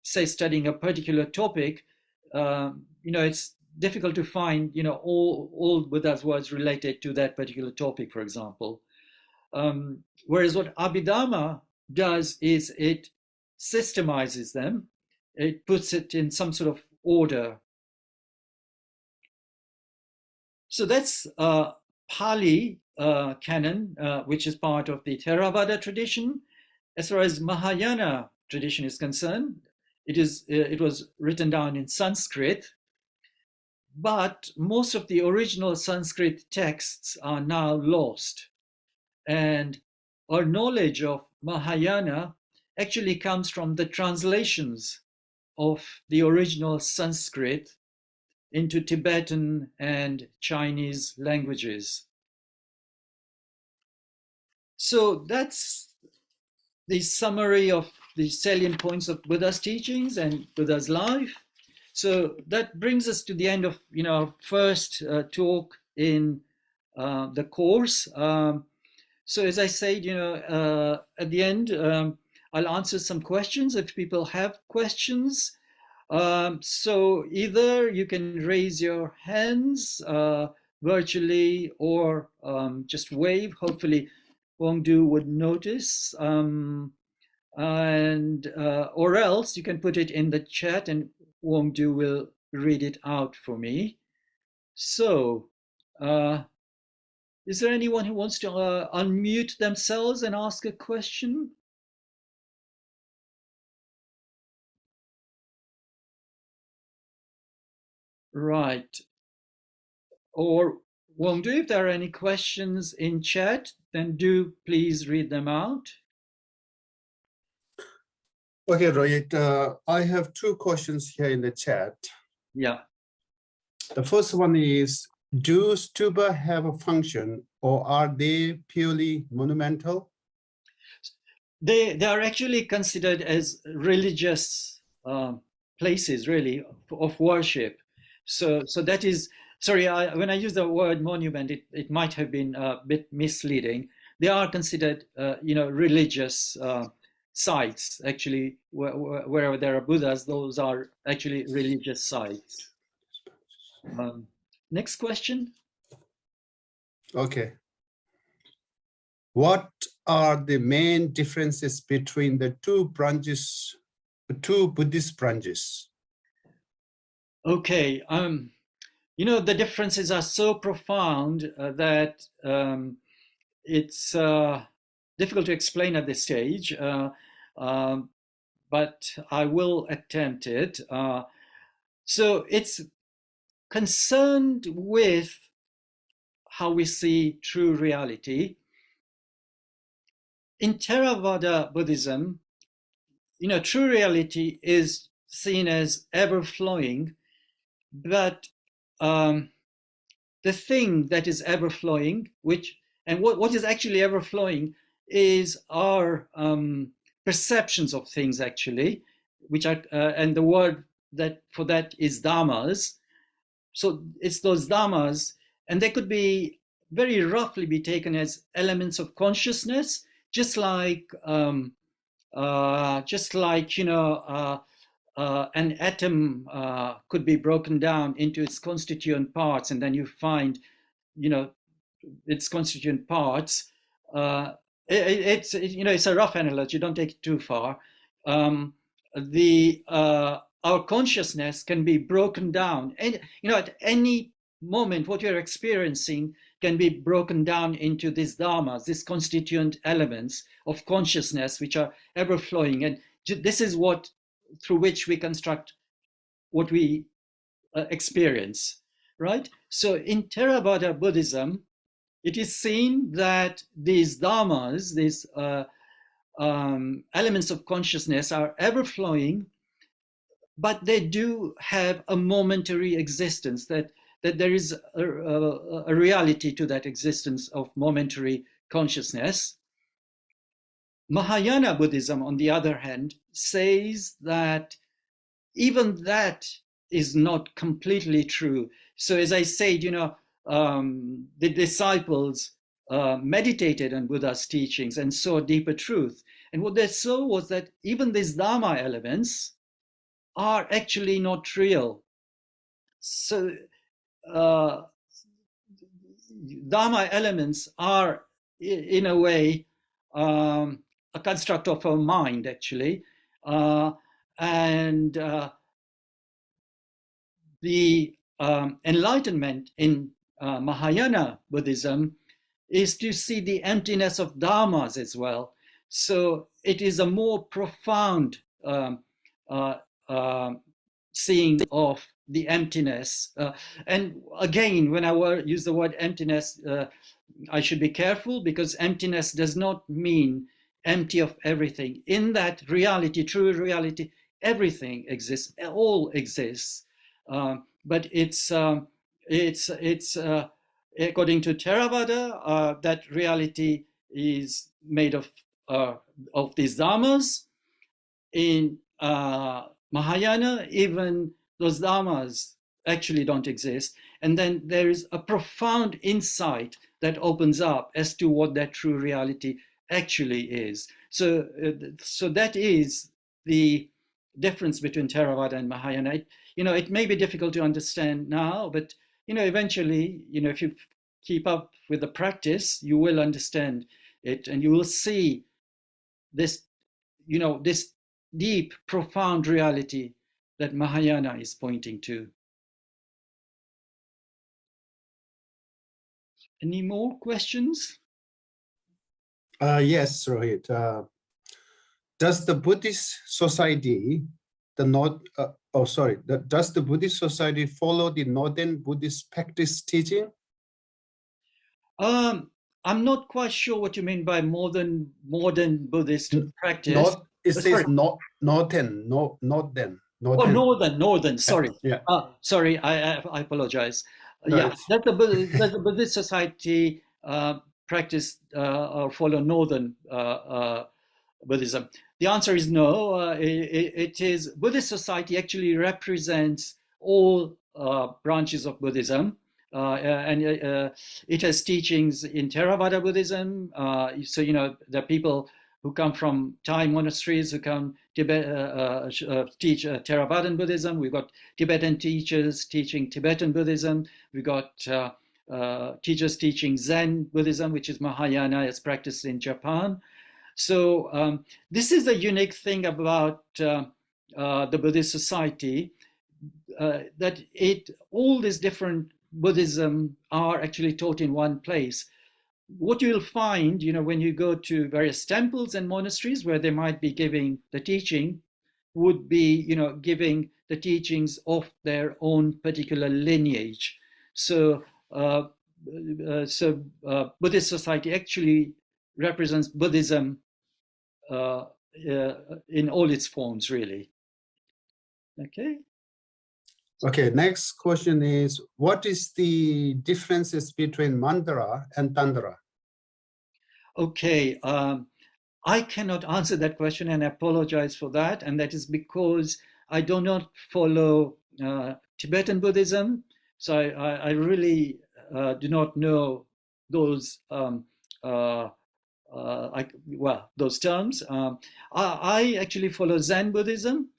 say, studying a particular topic, it's difficult to find, all Buddha's words related to that particular topic, for example. Whereas what Abhidhamma does is it systemizes them, it puts it in some sort of order. So that's Pali canon, which is part of the Theravada tradition. As far as Mahayana tradition is concerned, it was written down in Sanskrit, but most of the original Sanskrit texts are now lost. And our knowledge of Mahayana actually comes from the translations of the original Sanskrit into Tibetan and Chinese languages. So that's the summary of the salient points of Buddha's teachings and Buddha's life. So that brings us to the end of our first talk in the course. So as I said, at the end, I'll answer some questions if people have questions. So either you can raise your hands virtually or just wave. Hopefully Wongdu would notice. Or else you can put it in the chat and Wongdu will read it out for me. So Is there anyone who wants to unmute themselves and ask a question? Right. Or won't do. If there are any questions in chat, then do please read them out. Okay, Rohit, I have two questions here in the chat. Yeah. The first one is, do stupa have a function or are they purely monumental? They are actually considered as religious places, really, of worship. So that is, sorry, when I use the word monument, it might have been a bit misleading. They are considered, religious sites. Actually, wherever there are Buddhas, those are actually religious sites. Next question. Okay. What are the main differences between the two branches, the two Buddhist branches? Okay. The differences are so profound that it's difficult to explain at this stage, but I will attempt it. So it's concerned with how we see true reality. In Theravada Buddhism, true reality is seen as ever flowing, but the thing that is ever flowing, what is actually ever flowing is our perceptions of things, actually, which are and the word that for that is dharmas. So it's those dharmas, and they could be very roughly be taken as elements of consciousness, just like an atom could be broken down into its constituent parts, and then you find, its constituent parts. It's a rough analogy. Don't take it too far. The Our consciousness can be broken down, and at any moment, what you're experiencing can be broken down into these dharmas, these constituent elements of consciousness, which are ever flowing, and this is what through which we construct what we experience, right? So in Theravada Buddhism, it is seen that these dharmas, these elements of consciousness, are ever flowing, but they do have a momentary existence, that there is a reality to that existence of momentary consciousness. Mahayana Buddhism, on the other hand, says that even that is not completely true. So as I said, the disciples meditated on Buddha's teachings and saw deeper truth. And what they saw was that even these Dharma elements are actually not real. So Dharma elements are, in a way, a construct of our mind, actually. And the enlightenment in Mahayana Buddhism is to see the emptiness of dharmas as well. So it is a more profound uh, uh, seeing of the emptiness. And again, when I use the word emptiness, I should be careful, because emptiness does not mean empty of everything. In that reality, true reality, everything exists, all exists. But it's according to Theravada, that reality is made of these dharmas. In Mahayana, even those dharmas actually don't exist. And then there is a profound insight that opens up as to what that true reality actually is. So that is the difference between Theravada and Mahayana. It may be difficult to understand now, but eventually, if you keep up with the practice, you will understand it, and you will see this this deep, profound reality that Mahayana is pointing to. Any more questions? Yes, Rohit. Does the Buddhist society, does the Buddhist society follow the Northern Buddhist practice teaching? I'm not quite sure what you mean by modern Buddhist practice. Not, it Sorry. says not northern, no, not then. Oh, northern. Sorry. Yeah. Sorry. I apologize. No, Yeah, does the Buddhist society practice or follow northern Buddhism? The answer is no. It is Buddhist society actually represents all branches of Buddhism, and it has teachings in Theravada Buddhism. So there are people who come from Thai monasteries who come Tibet, teach Theravadan Buddhism. We've got Tibetan teachers teaching Tibetan Buddhism. We've got teachers teaching Zen Buddhism, which is Mahayana, it's practiced in Japan. So this is a unique thing about the Buddhist society, that all these different Buddhism are actually taught in one place. What you'll find, when you go to various temples and monasteries where they might be giving the teaching, would be, giving the teachings of their own particular lineage. So, Buddhist society actually represents Buddhism in all its forms, really. Okay. Okay, next question is, what is the differences between Mandara and Tantra? Okay, I cannot answer that question, and I apologize for that. And that is because I do not follow Tibetan Buddhism. So I really do not know those those terms. I actually follow Zen Buddhism.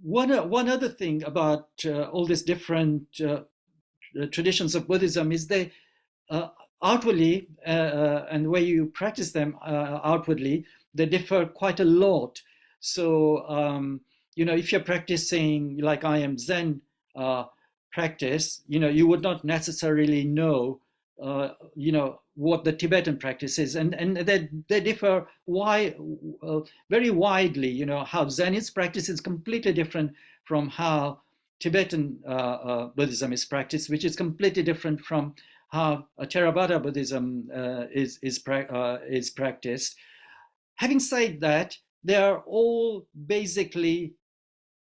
One other thing about all these different traditions of Buddhism is they outwardly and the way you practice them outwardly, they differ quite a lot. So if you're practicing like I am Zen practice, you would not necessarily know what the Tibetan practice is, and they differ very widely. How Zen is practiced is completely different from how Tibetan Buddhism is practiced, which is completely different from how Theravada Buddhism is practiced. Having said that, they are all basically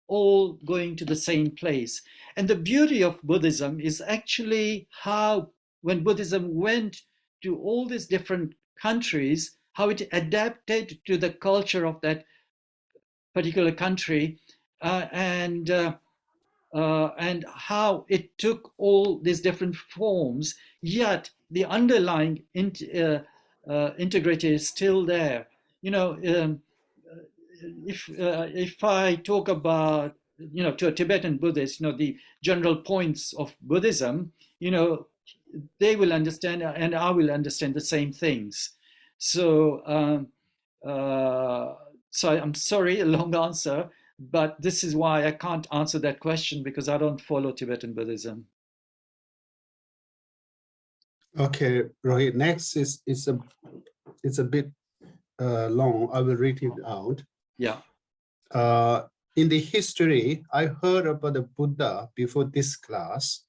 all going to the same place. And the beauty of Buddhism is actually how, when Buddhism went to all these different countries, how it adapted to the culture of that particular country, and how it took all these different forms, yet the underlying integrity is still there. If I talk about, to a Tibetan Buddhist, the general points of Buddhism, they will understand and I will understand the same things. So, I'm sorry, a long answer, but this is why I can't answer that question, because I don't follow Tibetan Buddhism. Okay, Rohit, next it's a bit long. I will read it out. Yeah. In the history, I heard about the Buddha before this class.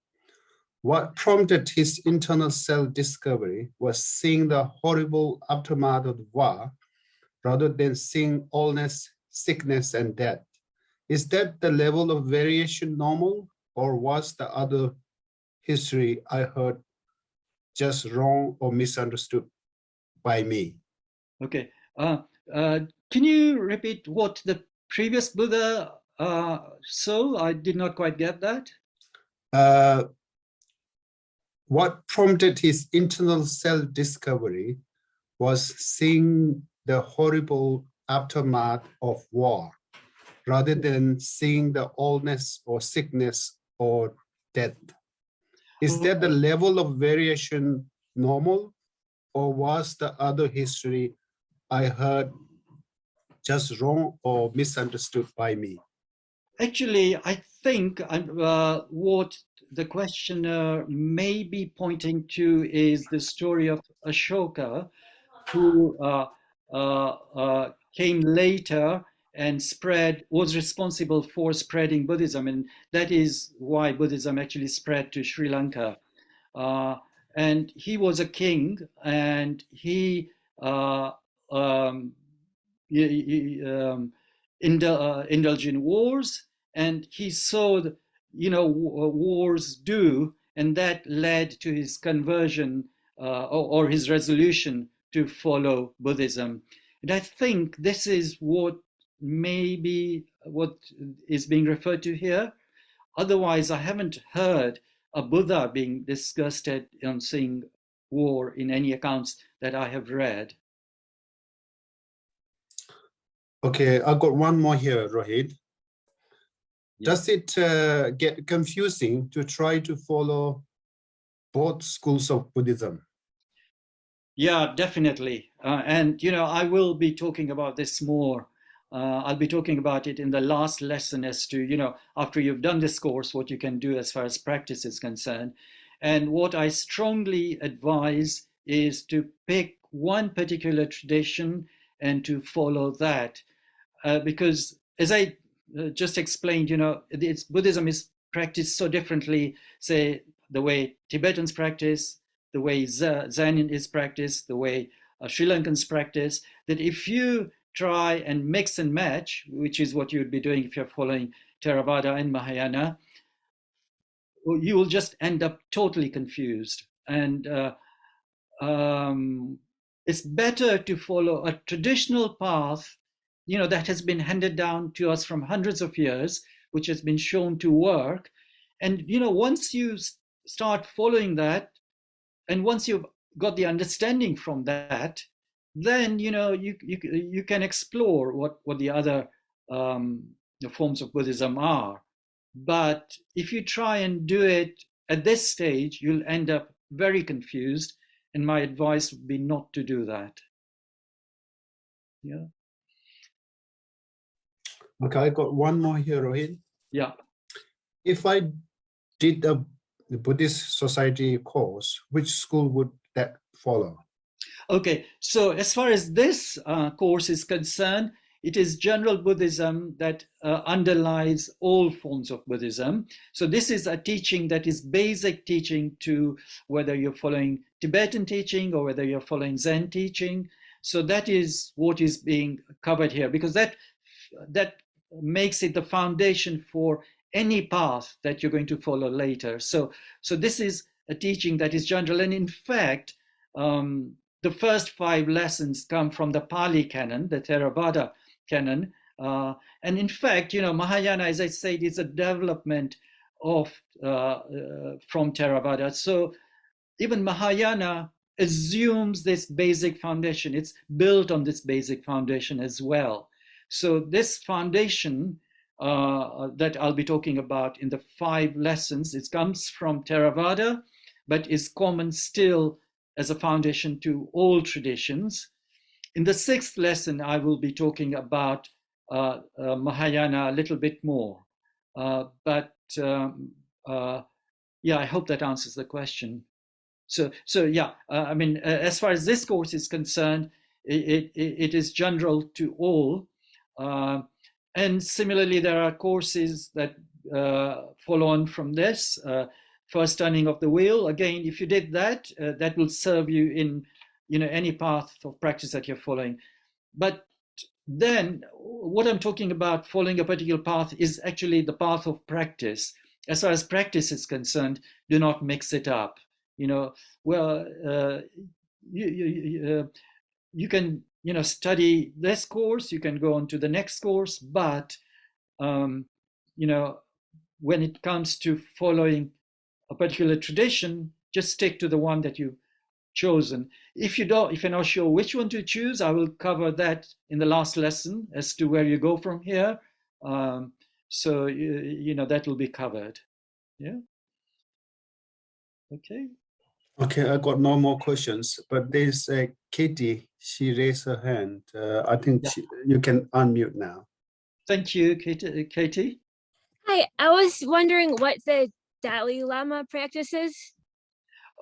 What prompted his internal self-discovery was seeing the horrible aftermath of the war, rather than seeing illness, sickness, and death. Is that the level of variation normal, or was the other history I heard just wrong or misunderstood by me? Okay. Can you repeat what the previous Buddha saw? I did not quite get that. What prompted his internal self-discovery was seeing the horrible aftermath of war, rather than seeing the illness or sickness or death. Is that the level of variation normal, or was the other history I heard just wrong or misunderstood by me? Actually, I think what the questioner may be pointing to is the story of Ashoka, who came later and was responsible for spreading Buddhism. And that is why Buddhism actually spread to Sri Lanka. And he was a king, and he indulged in wars, and he saw wars do, and that led to his conversion or his resolution to follow Buddhism. And I think this is what is being referred to here. Otherwise, I haven't heard a Buddha being disgusted on seeing war in any accounts that I have read. Okay, I've got one more here, Rohit. Yeah. Does it get confusing to try to follow both schools of Buddhism? Yeah, definitely. And, I will be talking about this more. I'll be talking about it in the last lesson as to, after you've done this course, what you can do as far as practice is concerned. And what I strongly advise is to pick one particular tradition and to follow that. Because as I just explained, Buddhism is practiced so differently, say, the way Tibetans practice, the way Zen is practiced, the way Sri Lankans practice, that if you try and mix and match, which is what you would be doing if you're following Theravada and Mahayana, you will just end up totally confused. And it's better to follow a traditional path, that has been handed down to us from hundreds of years, which has been shown to work. And, once you start following that, and once you've got the understanding from that, then you can explore what the other forms of Buddhism are. But if you try and do it at this stage, you'll end up very confused. And my advice would be not to do that. Yeah. Okay, I got one more here, Rohit. Yeah. If I did the Buddhist society course, which school would that follow? Okay, so as far as this course is concerned, it is general Buddhism that underlies all forms of Buddhism. So this is a teaching that is basic teaching to whether you're following Tibetan teaching or whether you're following Zen teaching. So that is what is being covered here, because that makes it the foundation for any path that you're going to follow later. So this is a teaching that is general. And in fact, the first 5 lessons come from the Pali canon, the Theravada canon. And in fact, Mahayana, as I said, is a development of from Theravada. So even Mahayana assumes this basic foundation. It's built on this basic foundation as well. So this foundation that I'll be talking about in the 5 lessons, it comes from Theravada, but is common still as a foundation to all traditions. In the 6th lesson, I will be talking about Mahayana a little bit more. Yeah, I hope that answers the question. So yeah, I mean, as far as this course is concerned, it is general to all. And similarly, there are courses that follow on from this. First turning of the wheel. Again, if you did that, that will serve you in any path of practice that you're following. But then what I'm talking about, following a particular path, is actually the path of practice. As far as practice is concerned, do not mix it up. You can study this course, you can go on to the next course, but when it comes to following a particular tradition, just stick to the one that you've chosen. If you're not sure which one to choose, I will cover that in the last lesson as to where you go from here. So that will be covered. Yeah. Okay. Okay, I got no more questions, but there's Katie. She raised her hand. I think you can unmute now. Thank you, Katie. Hi, I was wondering what the Dalai Lama practices?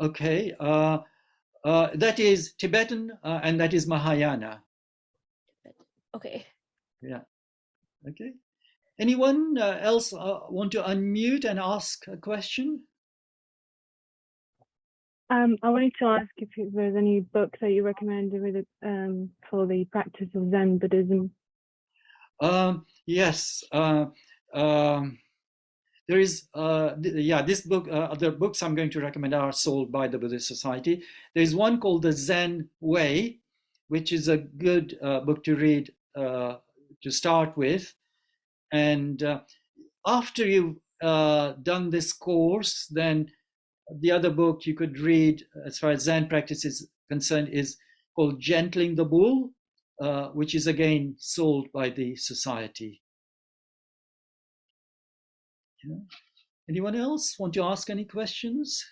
Okay, that is Tibetan and that is Mahayana. Okay. Yeah. Okay. Anyone else want to unmute and ask a question? I wanted to ask if there's any books that you recommend with for the practice of Zen Buddhism. Yes. There is, this book, the books I'm going to recommend are sold by the Buddhist Society. There's one called The Zen Way, which is a good book to read to start with. And after you've done this course, then the other book you could read as far as Zen practice is concerned is called Gentling the Bull, which is again sold by the society. Yeah. Anyone else want to ask any questions?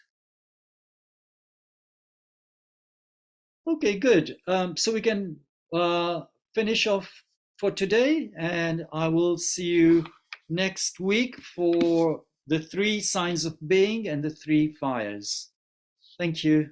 Okay, good. So we can finish off for today, and I will see you next week for the 3 signs of being and the 3 fires. Thank you.